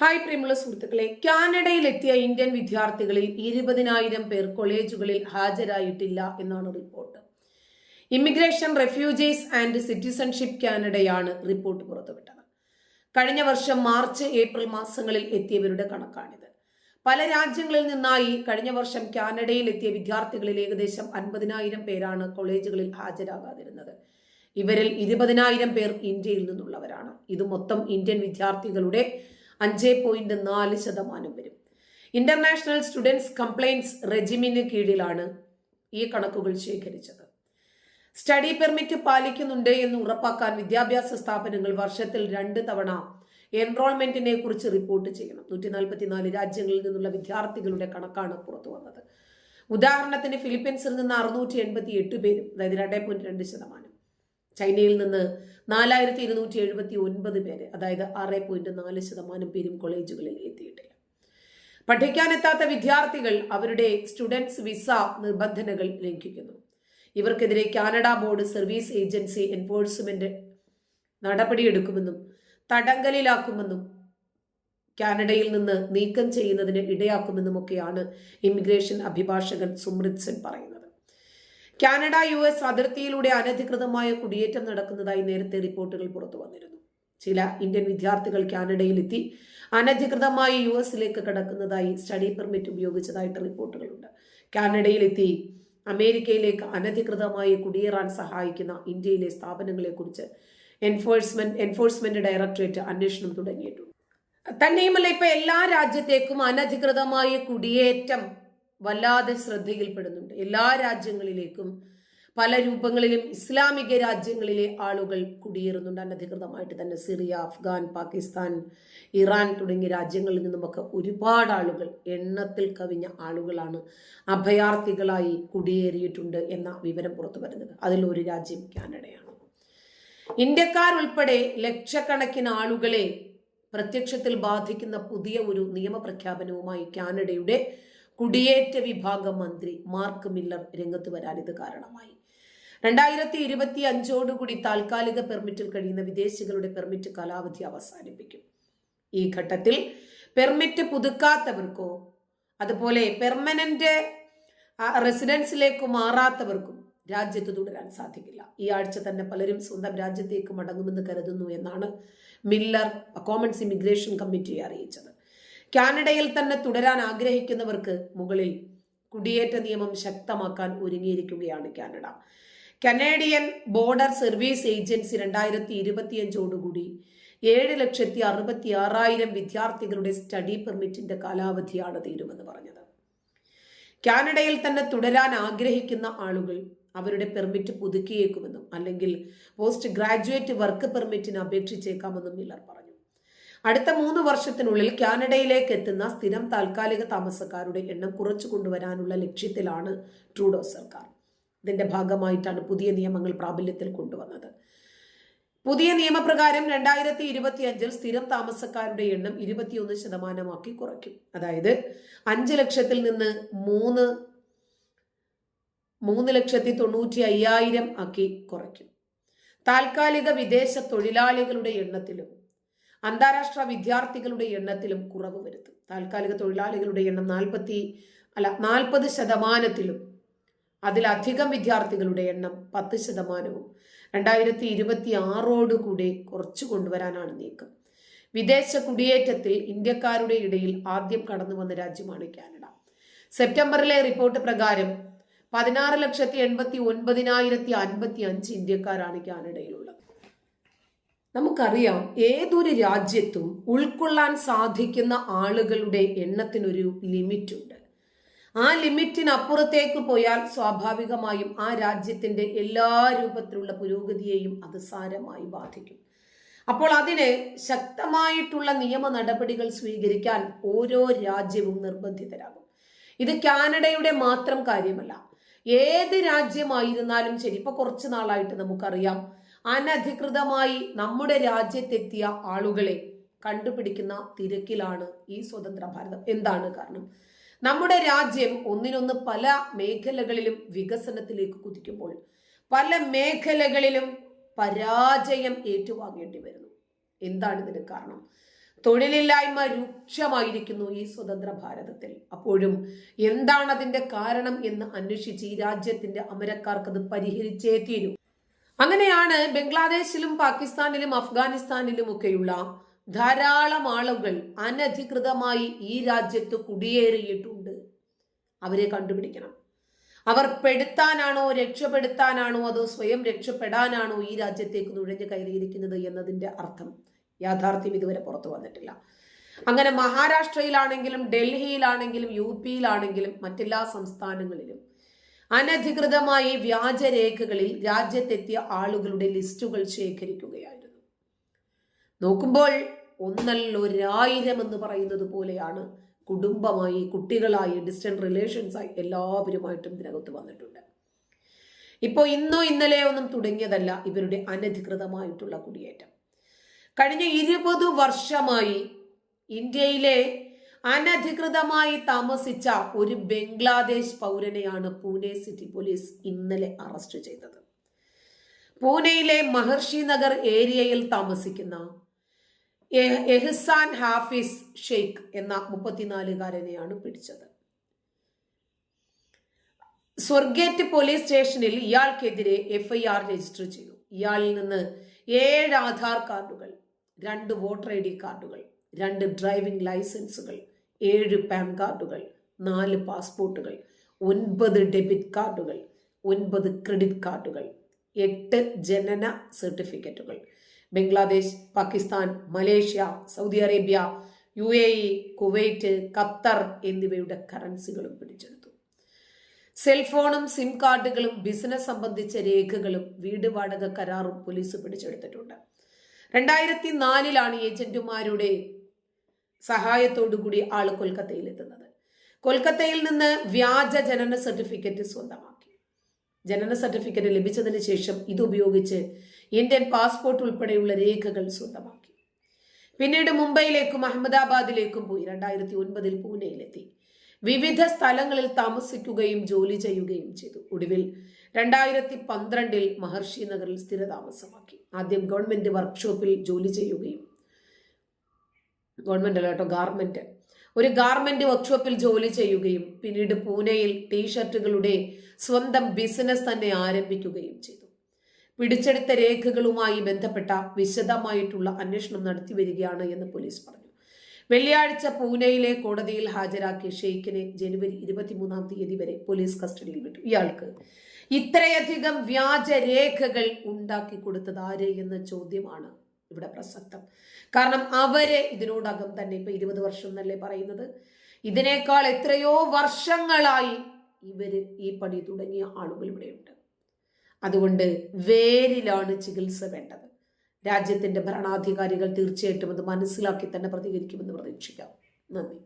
Hi പ്രിയമുള്ള സുഹൃത്തുക്കളെ, കാനഡയിലെത്തിയ Indian വിദ്യാർത്ഥികളിൽ 20,000 പേർ കോളേജുകളിൽ ഹാജരായിട്ടില്ല എന്നാണ് report. Immigration, Refugees and Citizenship കാനഡയാണ് റിപ്പോർട്ട് പുറത്തുവിട്ടത്. കഴിഞ്ഞ വർഷം മാർച്ച്, ഏപ്രിൽ മാസങ്ങളിൽ എത്തിയവരുടെ കണക്കാണിത്. പല രാജ്യങ്ങളിൽ നിന്നായി കഴിഞ്ഞ വർഷം കാനഡയിൽ എത്തിയ വിദ്യാർത്ഥികളിൽ ഏകദേശം 50,000 പേരാണ് കോളേജുകളിൽ ഹാജരാകാതിരുന്നത്. ഇവരിൽ 20,000 പേർ ഇന്ത്യയിൽ നിന്നുള്ളവരാണ്. ഇത് മൊത്തം ഇന്ത്യൻ വിദ്യാർത്ഥികളുടെ 5.4% വരും. ഇന്റർനാഷണൽ സ്റ്റുഡൻസ് കംപ്ലൈന്റ്സ് റെജിമിന് കീഴിലാണ് ഈ കണക്കുകൾ ശേഖരിച്ചത്. സ്റ്റഡി പെർമിറ്റ് പാലിക്കുന്നുണ്ട് എന്ന് ഉറപ്പാക്കാൻ വിദ്യാഭ്യാസ സ്ഥാപനങ്ങൾ വർഷത്തിൽ 2 തവണ എൻറോൾമെന്റിനെ കുറിച്ച് റിപ്പോർട്ട് ചെയ്യണം. 144 രാജ്യങ്ങളിൽ നിന്നുള്ള വിദ്യാർത്ഥികളുടെ കണക്കാണ് പുറത്തു വന്നത്. ഉദാഹരണത്തിന് ഫിലിപ്പീൻസിൽ നിന്ന് 688 പേരും, അതായത് 2.2%. ചൈനയിൽ നിന്ന് 4,279 പേര്, അതായത് 6.4% പേരും കോളേജുകളിൽ എത്തിയിട്ടില്ല. പഠിക്കാനെത്താത്ത വിദ്യാർത്ഥികൾ അവരുടെ സ്റ്റുഡൻസ് വിസ നിബന്ധനകൾ ലംഘിക്കുന്നു. ഇവർക്കെതിരെ Canada board service agency enforcement നടപടിയെടുക്കുമെന്നും തടങ്കലിലാക്കുമെന്നും കാനഡയിൽ നിന്ന് നീക്കം ചെയ്യുന്നതിന് ഇടയാക്കുമെന്നുമൊക്കെയാണ് ഇമിഗ്രേഷൻ അഭിഭാഷകൻ സുമ്രിത് സെൻ പറയുന്നത്. കാനഡ US അതിർത്തിയിലൂടെ അനധികൃതമായ കുടിയേറ്റം നടക്കുന്നതായി നേരത്തെ റിപ്പോർട്ടുകൾ പുറത്തു വന്നിരുന്നു. ചില ഇന്ത്യൻ വിദ്യാർത്ഥികൾ കാനഡയിലെത്തി അനധികൃതമായി US കടക്കുന്നതായി സ്റ്റഡി പെർമിറ്റ് ഉപയോഗിച്ചതായിട്ട് റിപ്പോർട്ടുകളുണ്ട്. കാനഡയിലെത്തി അമേരിക്കയിലേക്ക് അനധികൃതമായി കുടിയേറാൻ സഹായിക്കുന്ന ഇന്ത്യയിലെ സ്ഥാപനങ്ങളെക്കുറിച്ച് എൻഫോഴ്സ്മെന്റ് ഡയറക്ടറേറ്റ് അന്വേഷണം തുടങ്ങിയിട്ടുണ്ട്. തന്നെയുമല്ല, ഇപ്പൊ എല്ലാ രാജ്യത്തേക്കും അനധികൃതമായ കുടിയേറ്റം വല്ലാതെ ശ്രദ്ധയിൽപ്പെടുന്നുണ്ട്. എല്ലാ രാജ്യങ്ങളിലേക്കും പല രൂപങ്ങളിലും ഇസ്ലാമിക രാജ്യങ്ങളിലെ ആളുകൾ കുടിയേറുന്നുണ്ട് അനധികൃതമായിട്ട് തന്നെ. സിറിയ, അഫ്ഗാൻ, പാകിസ്ഥാൻ, ഇറാൻ തുടങ്ങിയ രാജ്യങ്ങളിൽ നിന്നുമൊക്കെ ഒരുപാട് ആളുകൾ, എണ്ണത്തിൽ കവിഞ്ഞ ആളുകളാണ് അഭയാർത്ഥികളായി കുടിയേറിയിട്ടുണ്ട് എന്ന വിവരം പുറത്തു വരുന്നത്. അതിലൊരു രാജ്യം കാനഡയാണ്. ഇന്ത്യക്കാരുൾപ്പെടെ ലക്ഷക്കണക്കിന് ആളുകളെ പ്രത്യക്ഷത്തിൽ ബാധിക്കുന്ന പുതിയ ഒരു നിയമപ്രഖ്യാപനവുമായി കാനഡയുടെ കുടിയേറ്റ വിഭാഗം മന്ത്രി മാർക്ക് മില്ലർ രംഗത്ത് വരാൻ ഇത് കാരണമായി. 2025 താൽക്കാലിക പെർമിറ്റിൽ കഴിയുന്ന വിദേശികളുടെ പെർമിറ്റ് കാലാവധി അവസാനിപ്പിക്കും. ഈ ഘട്ടത്തിൽ പെർമിറ്റ് പുതുക്കാത്തവർക്കോ അതുപോലെ പെർമനന്റ് റെസിഡൻസിലേക്ക് മാറാത്തവർക്കും രാജ്യത്ത് തുടരാൻ സാധിക്കില്ല. ഈ ആഴ്ച തന്നെ പലരും സ്വന്തം രാജ്യത്തേക്ക് മടങ്ങുമെന്ന് കരുതുന്നു എന്നാണ് മില്ലർ കോമൺസ് ഇമിഗ്രേഷൻ കമ്മിറ്റിയെ അറിയിച്ചത്. കാനഡയിൽ തന്നെ തുടരാൻ ആഗ്രഹിക്കുന്നവർക്ക് മുകളിൽ കുടിയേറ്റ നിയമം ശക്തമാക്കാൻ ഒരുങ്ങിയിരിക്കുകയാണ് Canada. Canadian Border Service Agency 2025 7,66,000 വിദ്യാർത്ഥികളുടെ സ്റ്റഡി പെർമിറ്റിന്റെ കാലാവധിയാണ് തീരുമെന്ന് പറഞ്ഞത്. കാനഡയിൽ തന്നെ തുടരാൻ ആഗ്രഹിക്കുന്ന ആളുകൾ അവരുടെ പെർമിറ്റ് പുതുക്കിയേക്കുമെന്നും അല്ലെങ്കിൽ പോസ്റ്റ് ഗ്രാജുവേറ്റ് വർക്ക് പെർമിറ്റിന് അപേക്ഷിച്ചേക്കാമെന്നും മില്ലർ പറഞ്ഞു. അടുത്ത 3 വർഷത്തിനുള്ളിൽ കാനഡയിലേക്ക് എത്തുന്ന സ്ഥിരം താൽക്കാലിക താമസക്കാരുടെ എണ്ണം കുറച്ചു കൊണ്ടുവരാനുള്ള ലക്ഷ്യത്തിലാണ് ട്രൂഡോ സർക്കാർ. ഇതിന്റെ ഭാഗമായിട്ടാണ് പുതിയ നിയമങ്ങൾ പ്രാബല്യത്തിൽ കൊണ്ടുവന്നത്. പുതിയ നിയമപ്രകാരം 2025 സ്ഥിരം താമസക്കാരുടെ എണ്ണം 21% കുറയ്ക്കും. അതായത് 5 ലക്ഷത്തിൽ നിന്ന് 3,90,500 ആക്കി കുറയ്ക്കും. താൽക്കാലിക വിദേശ തൊഴിലാളികളുടെ എണ്ണത്തിലും അന്താരാഷ്ട്ര വിദ്യാർത്ഥികളുടെ എണ്ണത്തിലും കുറവ് വരുത്തും. താൽക്കാലിക തൊഴിലാളികളുടെ എണ്ണം 40%, അതിലധികം വിദ്യാർത്ഥികളുടെ എണ്ണം 10% 2026 കുറച്ചു കൊണ്ടുവരാനാണ് നീക്കം. വിദേശ കുടിയേറ്റത്തിൽ ഇന്ത്യക്കാരുടെ ഇടയിൽ ആദ്യം കടന്നു വന്ന രാജ്യമാണ് കാനഡ. സെപ്റ്റംബറിലെ റിപ്പോർട്ട് പ്രകാരം 16,89,055 ഇന്ത്യക്കാരാണ് കാനഡയിലുള്ളത്. നമുക്കറിയാം, ഏതൊരു രാജ്യത്തും ഉൾക്കൊള്ളാൻ സാധിക്കുന്ന ആളുകളുടെ എണ്ണത്തിനൊരു ലിമിറ്റ് ഉണ്ട്. ആ ലിമിറ്റിനപ്പുറത്തേക്ക് പോയാൽ സ്വാഭാവികമായും ആ രാജ്യത്തിന്റെ എല്ലാ രൂപത്തിലുള്ള പുരോഗതിയെയും അത് സാരമായി ബാധിക്കും. അപ്പോൾ അതിന് ശക്തമായിട്ടുള്ള നിയമ നടപടികൾ സ്വീകരിക്കാൻ ഓരോ രാജ്യവും നിർബന്ധിതരാകും. ഇത് കാനഡയുടെ മാത്രം കാര്യമല്ല, ഏത് രാജ്യമായിരുന്നാലും ശരി. ഇപ്പൊ കുറച്ചു നാളായിട്ട് നമുക്കറിയാം, അനധികൃതമായി നമ്മുടെ രാജ്യത്തെത്തിയ ആളുകളെ കണ്ടുപിടിക്കുന്ന തിരക്കിലാണ് ഈ സ്വതന്ത്ര ഭാരതം. എന്താണ് കാരണം? നമ്മുടെ രാജ്യം ഒന്നിനൊന്ന് പല മേഖലകളിലും വികസനത്തിലേക്ക് കുതിക്കുമ്പോൾ പല മേഖലകളിലും പരാജയം ഏറ്റുവാങ്ങേണ്ടി വരുന്നു. എന്താണ് ഇതിന് കാരണം? തൊഴിലില്ലായ്മ രൂക്ഷമായിരിക്കുന്നു ഈ സ്വതന്ത്ര ഭാരതത്തിൽ. അപ്പോഴും എന്താണ് അതിന്റെ കാരണം എന്ന് അന്വേഷിച്ച് ഈ രാജ്യത്തിന്റെ അമരക്കാർക്ക് അത് പരിഹരിച്ചേ തീരൂ. അങ്ങനെയാണ് ബംഗ്ലാദേശിലും പാകിസ്ഥാനിലും അഫ്ഗാനിസ്ഥാനിലും ഒക്കെയുള്ള ധാരാളം ആളുകൾ അനധികൃതമായി ഈ രാജ്യത്ത് കുടിയേറിയിട്ടുണ്ട്. അവരെ കണ്ടുപിടിക്കണം. അവർ പെടുത്താനാണോ രക്ഷപ്പെടുത്താനാണോ അതോ സ്വയം രക്ഷപ്പെടാനാണോ ഈ രാജ്യത്തേക്ക് നുഴഞ്ഞു കയറിയിരിക്കുന്നത് എന്നതിന്റെ അർത്ഥം യാഥാർത്ഥ്യം ഇതുവരെ പുറത്തു വന്നിട്ടില്ല. അങ്ങനെ മഹാരാഷ്ട്രയിലാണെങ്കിലും ഡൽഹിയിലാണെങ്കിലും UP-യിലാണെങ്കിലും മറ്റെല്ലാ സംസ്ഥാനങ്ങളിലും അനധികൃതമായി വ്യാജരേഖകളിൽ രാജ്യത്തെത്തിയ ആളുകളുടെ ലിസ്റ്റുകൾ ശേഖരിക്കുകയായിരുന്നു. നോക്കുമ്പോൾ 1,1000 എന്ന് പറയുന്നത് പോലെയാണ് കുടുംബമായി, കുട്ടികളായി, ഡിസ്റ്റന്റ് റിലേഷൻസായി എല്ലാവരുമായിട്ടും ഇതിനകത്ത് വന്നിട്ടുണ്ട്. ഇപ്പോൾ ഇന്നോ ഇന്നലെയോ ഒന്നും തുടങ്ങിയതല്ല ഇവരുടെ അനധികൃതമായിട്ടുള്ള കുടിയേറ്റം. കഴിഞ്ഞ 20 വർഷമായി ഇന്ത്യയിലെ അനധികൃതമായി താമസിച്ച ഒരു ബംഗ്ലാദേശ് പൗരനെയാണ് പൂനെ സിറ്റി പോലീസ് ഇന്നലെ അറസ്റ്റ് ചെയ്തത്. പൂനെയിലെ മഹർഷി നഗർ ഏരിയയിൽ താമസിക്കുന്ന എഹ്സാൻ ഹാഫിസ് ഷെയ്ഖ് എന്ന 34-കാരനെയാണ് പിടിച്ചത്. സ്വർഗേറ്റ് പോലീസ് സ്റ്റേഷനിൽ ഇയാൾക്കെതിരെ FIR രജിസ്റ്റർ ചെയ്തു. ഇയാളിൽ നിന്ന് 7 ആധാർ കാർഡുകൾ, 2 വോട്ടർ ID കാർഡുകൾ, 2 ഡ്രൈവിംഗ് ലൈസൻസുകൾ, 7 പാൻ കാർഡുകൾ, 4 പാസ്പോർട്ടുകൾ, 9 ഡെബിറ്റ് കാർഡുകൾ, 9 ക്രെഡിറ്റ് കാർഡുകൾ, 8 ജനന സർട്ടിഫിക്കറ്റുകൾ, Bangladesh, Pakistan, Malaysia, Saudi Arabia, UAE, Kuwait, Qatar എന്നിവയുടെ കറൻസികളും പിടിച്ചെടുത്തു. സെൽഫോണും സിം കാർഡുകളും ബിസിനസ് സംബന്ധിച്ച രേഖകളും വീട് വാടക കരാറും പോലീസ് പിടിച്ചെടുത്തിട്ടുണ്ട്. 2004-ലാണ് ഏജന്റുമാരുടെ സഹായത്തോടുകൂടി ആള് കൊൽക്കത്തയിൽ എത്തുന്നത്. കൊൽക്കത്തയിൽ നിന്ന് വ്യാജ ജനന സർട്ടിഫിക്കറ്റ് സ്വന്തമാക്കി. ജനന സർട്ടിഫിക്കറ്റ് ലഭിച്ചതിന് ശേഷം ഇതുപയോഗിച്ച് ഇന്ത്യൻ പാസ്പോർട്ട് ഉൾപ്പെടെയുള്ള രേഖകൾ സ്വന്തമാക്കി. പിന്നീട് മുംബൈയിലേക്കും അഹമ്മദാബാദിലേക്കും പോയി. 2009 പൂനെയിലെത്തി. വിവിധ സ്ഥലങ്ങളിൽ താമസിക്കുകയും ജോലി ചെയ്യുകയും ചെയ്തു. ഒടുവിൽ 2012 മഹർഷി നഗറിൽ സ്ഥിരതാമസമാക്കി. ആദ്യം ഗവൺമെന്റ് വർക്ക്ഷോപ്പിൽ ജോലി ചെയ്യുകയും, ഒരു ഗാർമെന്റ് വർക്ക്ഷോപ്പിൽ ജോലി ചെയ്യുകയും പിന്നീട് പൂനെയിൽ ടീഷർട്ടുകളുടെ സ്വന്തം ബിസിനസ് തന്നെ ആരംഭിക്കുകയും ചെയ്തു. പിടിച്ചെടുത്ത രേഖകളുമായി ബന്ധപ്പെട്ട വിശദമായിട്ടുള്ള അന്വേഷണം നടത്തി വരികയാണ് എന്ന് പോലീസ് പറഞ്ഞു. വെള്ളിയാഴ്ച പൂനെയിലെ കോടതിയിൽ ഹാജരാക്കിയ ഷെയ്ഖിനെ ജനുവരി 23 വരെ പോലീസ് കസ്റ്റഡിയിൽ വിട്ടു. ഇയാൾക്ക് ഇത്രയധികം വ്യാജരേഖകൾ ഉണ്ടാക്കി കൊടുത്തത് ആര് എന്ന ചോദ്യമാണ് ഇവിടെ പ്രസക്തം. കാരണം അവരെ ഇതിനോടകം തന്നെ ഇപ്പൊ 20 വർഷം എന്നല്ലേ പറയുന്നത്, ഇതിനേക്കാൾ എത്രയോ വർഷങ്ങളായി ഇവര് ഈ പണി തുടങ്ങിയ ആളുകൾ ഇവിടെയുണ്ട്. അതുകൊണ്ട് വേരിലാണ് ചികിത്സ വേണ്ടത്. രാജ്യത്തിന്റെ ഭരണാധികാരികൾ തീർച്ചയായിട്ടും അത് മനസ്സിലാക്കി തന്നെ പ്രതികരിക്കുമെന്ന് പ്രതീക്ഷിക്കാം. നന്ദി.